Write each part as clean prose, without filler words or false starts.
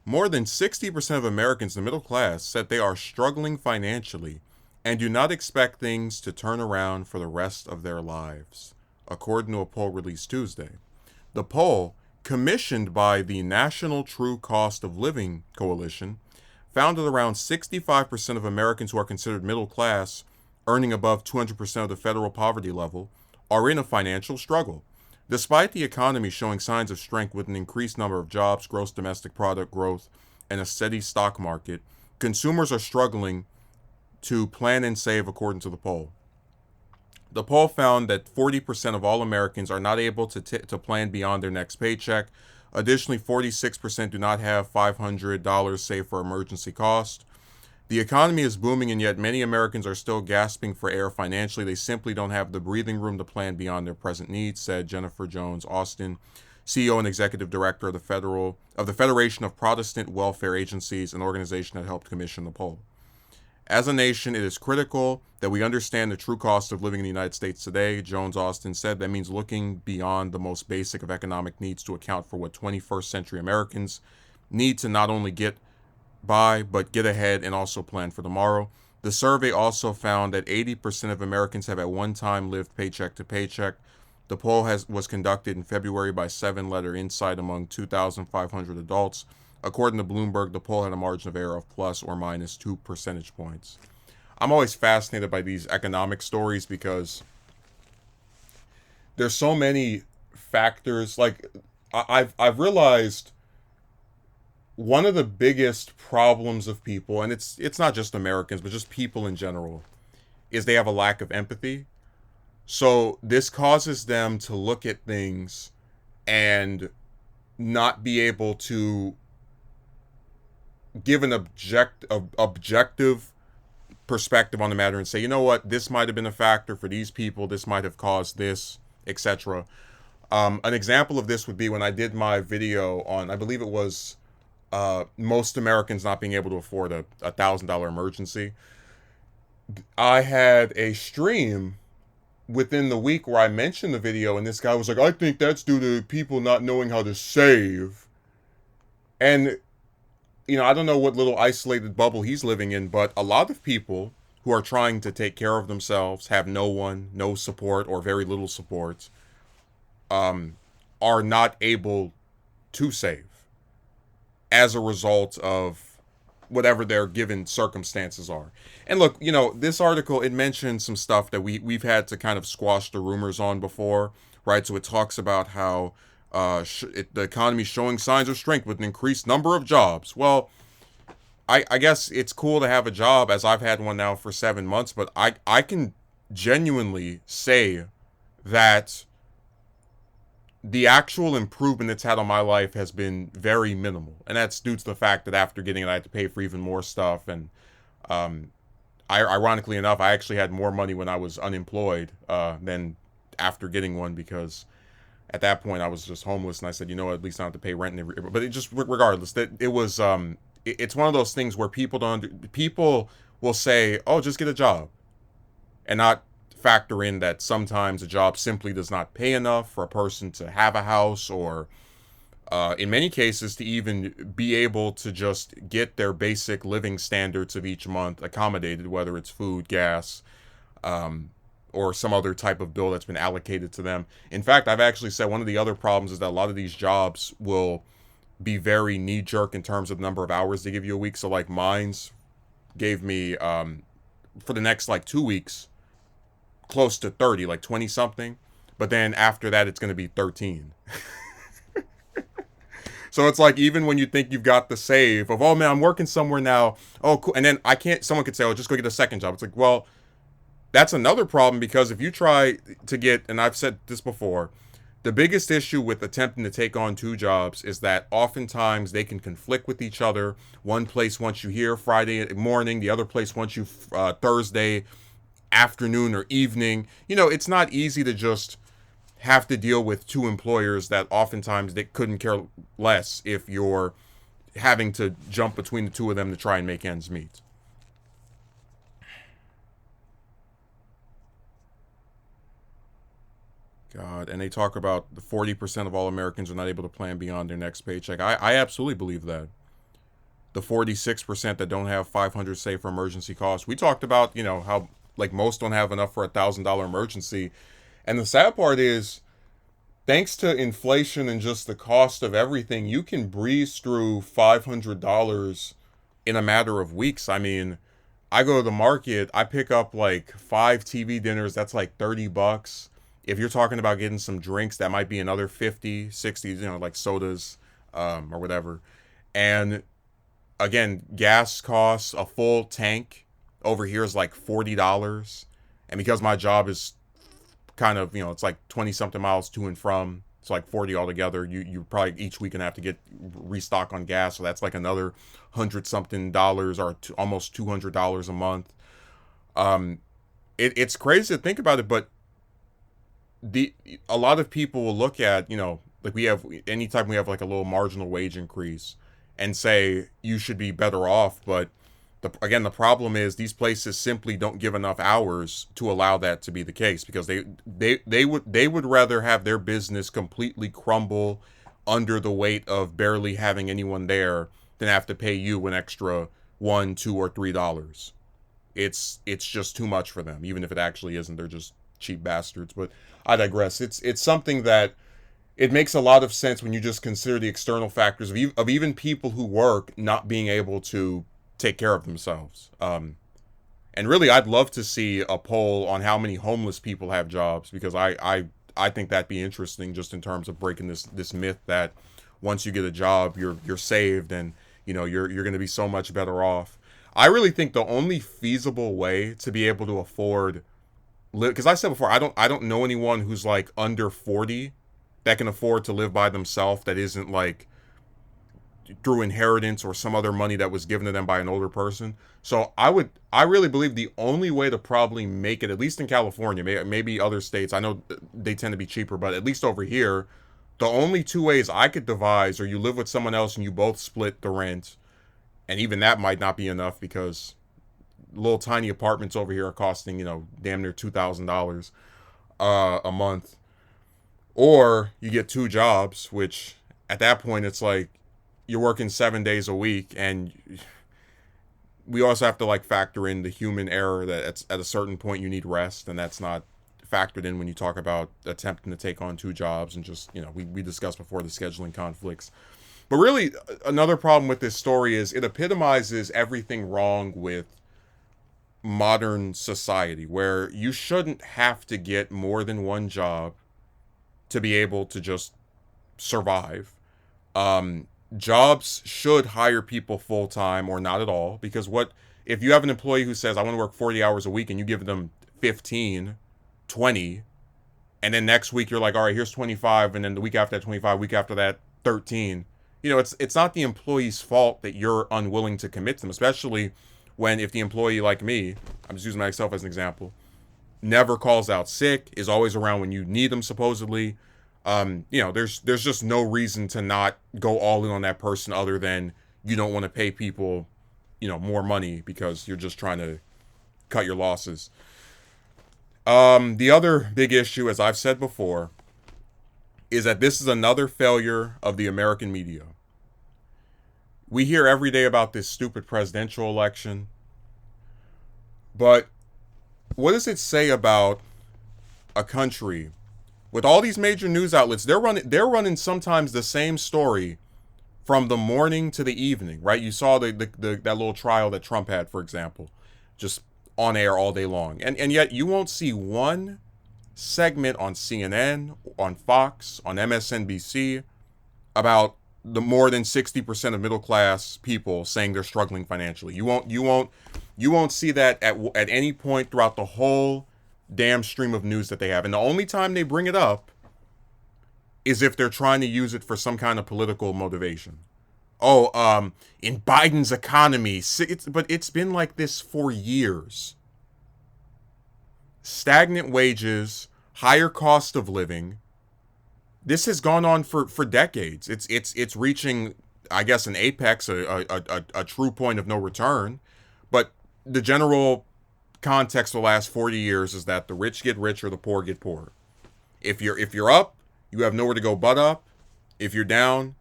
More than 60% of Americans in the middle class said they are struggling financially and do not expect things to turn around for the rest of their lives, according to a poll released Tuesday. The poll, commissioned by the National True Cost of Living Coalition, found that around 65% of Americans who are considered middle class, earning above 200% of the federal poverty level, are in a financial struggle. Despite the economy showing signs of strength with an increased number of jobs, gross domestic product growth, and a steady stock market, consumers are struggling to plan and save, according to the poll. The poll found that 40% of all Americans are not able to plan beyond their next paycheck. Additionally, 46% do not have $500 saved for emergency costs. The economy is booming, and yet many Americans are still gasping for air financially. They simply don't have the breathing room to plan beyond their present needs, said Jennifer Jones Austin, CEO and Executive Director of the Federation of Protestant Welfare Agencies, an organization that helped commission the poll. As a nation, it is critical that we understand the true cost of living in the United States today, Jones Austin said. That means looking beyond the most basic of economic needs to account for what 21st century Americans need to not only get by, but get ahead and also plan for tomorrow. The survey also found that 80% of Americans have at one time lived paycheck to paycheck. The poll was conducted in February by 7-Letter Insight among 2,500 adults. According to Bloomberg, the poll had a margin of error of plus or minus 2 percentage points. I'm always fascinated by these economic stories because there's so many factors. Like I've realized one of the biggest problems of people, and it's not just Americans, but just people in general, is they have a lack of empathy. So this causes them to look at things and not be able to give an objective perspective on the matter and say, you know what, this might have been a factor for these people, this might have caused this, etc. An example of this would be when I did my video on, I believe it was most Americans not being able to afford a $1,000 emergency. I had a stream within the week where I mentioned the video, and this guy was like, I think that's due to people not knowing how to save. And I don't know what little isolated bubble he's living in, but a lot of people who are trying to take care of themselves have no one, no support, or very little support, are not able to save as a result of whatever their given circumstances are. And look, this article, it mentions some stuff that we've had to kind of squash the rumors on before, right? So it talks about how the economy is showing signs of strength with an increased number of jobs. Well, I guess it's cool to have a job, as I've had one now for 7 months, but I can genuinely say that the actual improvement it's had on my life has been very minimal. And that's due to the fact that after getting it, I had to pay for even more stuff. And ironically enough, I actually had more money when I was unemployed than after getting one, because at that point I was just homeless, and I said, at least I don't have to pay rent. But it just, regardless, that it was, it's one of those things where people will say, oh, just get a job, and not factor in that sometimes a job simply does not pay enough for a person to have a house, or in many cases to even be able to just get their basic living standards of each month accommodated, whether it's food, gas, or some other type of bill that's been allocated to them. In fact, I've actually said one of the other problems is that a lot of these jobs will be very knee-jerk in terms of the number of hours they give you a week. So like mine's gave me, for the next like 2 weeks, close to 30, like 20 something, but then after that it's going to be 13. So it's like, even when you think you've got the save of, oh man, I'm working somewhere now, oh cool, and then someone could say, oh, just go get a second job. It's like, well, that's another problem, because if you try to get, and I've said this before, the biggest issue with attempting to take on 2 jobs is that oftentimes they can conflict with each other. One place wants you here Friday morning, the other place wants you Thursday afternoon or evening. It's not easy to just have to deal with 2 employers that oftentimes they couldn't care less if you're having to jump between the 2 of them to try and make ends meet. God, and they talk about the 40% of all Americans are not able to plan beyond their next paycheck. I absolutely believe that. the 46% that don't have 500 saved for emergency costs. We talked about, how like most don't have enough for $1,000 emergency. And the sad part is, thanks to inflation and just the cost of everything, you can breeze through $500 in a matter of weeks. I mean, I go to the market, I pick up like 5 TV dinners, that's like $30. If you're talking about getting some drinks, that might be another 50, 60, like sodas, or whatever. And again, gas costs, a full tank over here is like $40. And because my job is kind of, it's like 20 something miles to and from, it's like 40 altogether. You probably each week gonna have to get restock on gas, so that's like another 100 something dollars, or almost $200 a month. It's crazy to think about it, but a lot of people will look at, like anytime we have like a little marginal wage increase and say you should be better off. But the problem is these places simply don't give enough hours to allow that to be the case, because they would rather have their business completely crumble under the weight of barely having anyone there than have to pay you an extra $1, $2, or $3. It's just too much for them, even if it actually isn't. They're just cheap bastards. But I digress. It's something that it makes a lot of sense when you just consider the external factors of even people who work not being able to take care of themselves. And really, I'd love to see a poll on how many homeless people have jobs, because I think that'd be interesting, just in terms of breaking this myth that once you get a job, you're saved, and you're going to be so much better off. I really think the only feasible way to be able to afford, because I said before, I don't know anyone who's like under 40 that can afford to live by themselves, that isn't like through inheritance or some other money that was given to them by an older person. So I really believe the only way to probably make it, at least in California, maybe other states, I know they tend to be cheaper, but at least over here, the only two ways I could devise are you live with someone else and you both split the rent. And even that might not be enough, because little tiny apartments over here are costing, damn near $2,000 a month. Or you get two jobs, which at that point it's like you're working 7 days a week, and we also have to like factor in the human error that at a certain point you need rest, and that's not factored in when you talk about attempting to take on two jobs. And just, we discussed before the scheduling conflicts. But really, another problem with this story is it epitomizes everything wrong with modern society, where you shouldn't have to get more than one job to be able to just survive. Jobs should hire people full time or not at all, because if you have an employee who says, I want to work 40 hours a week, and you give them 15, 20, and then next week you're like, all right, here's 25, and then the week after that 25, week after that 13. It's not the employee's fault that you're unwilling to commit to them, especially if the employee, like me, I'm just using myself as an example, never calls out sick, is always around when you need them, supposedly. There's just no reason to not go all in on that person, other than you don't want to pay people, more money, because you're just trying to cut your losses. The other big issue, as I've said before, is that this is another failure of the American media. We hear every day about this stupid presidential election, but what does it say about a country with all these major news outlets? They're running sometimes the same story from the morning to the evening, right? You saw that little trial that Trump had, for example, just on air all day long, and yet you won't see one segment on CNN, on Fox, on MSNBC about the more than 60% of middle class people saying they're struggling financially. You won't see that at any point throughout the whole damn stream of news that they have. And the only time they bring it up is if they're trying to use it for some kind of political motivation. In Biden's economy, but it's been like this for years. Stagnant wages, higher cost of living. This has gone on for decades. It's reaching, I guess, an apex, a true point of no return. But the general context for the last 40 years is that the rich get richer, the poor get poorer. If you're up, you have nowhere to go but up. If you're down,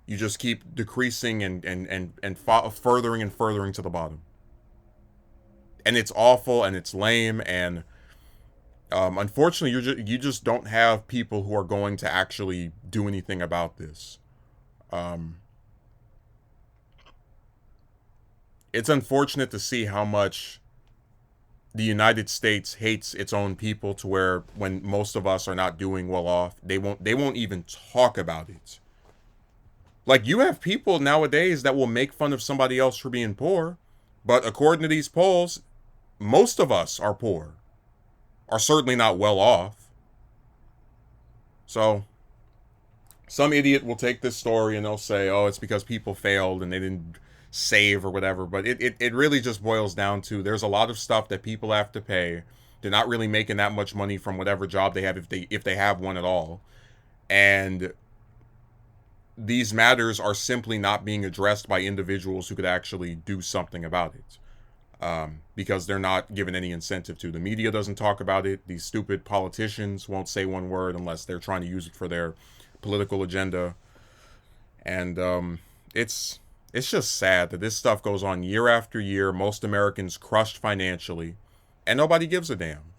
You just keep decreasing furthering and furthering to the bottom. And it's awful and it's lame, and unfortunately, you just don't have people who are going to actually do anything about this. Um, it's unfortunate to see how much the United States hates its own people, to where when most of us are not doing well off, they won't even talk about it. Like, you have people nowadays that will make fun of somebody else for being poor, but according to these polls, most of us are poor, are certainly not well off. So some idiot will take this story and they'll say, oh, it's because people failed and they didn't save or whatever. But it really just boils down to, there's a lot of stuff that people have to pay. They're not really making that much money from whatever job they have, if they have one at all. And these matters are simply not being addressed by individuals who could actually do something about it. Because they're not given any incentive to. The media doesn't talk about it. These stupid politicians won't say one word unless they're trying to use it for their political agenda. And it's just sad that this stuff goes on year after year. Most Americans crushed financially, and nobody gives a damn.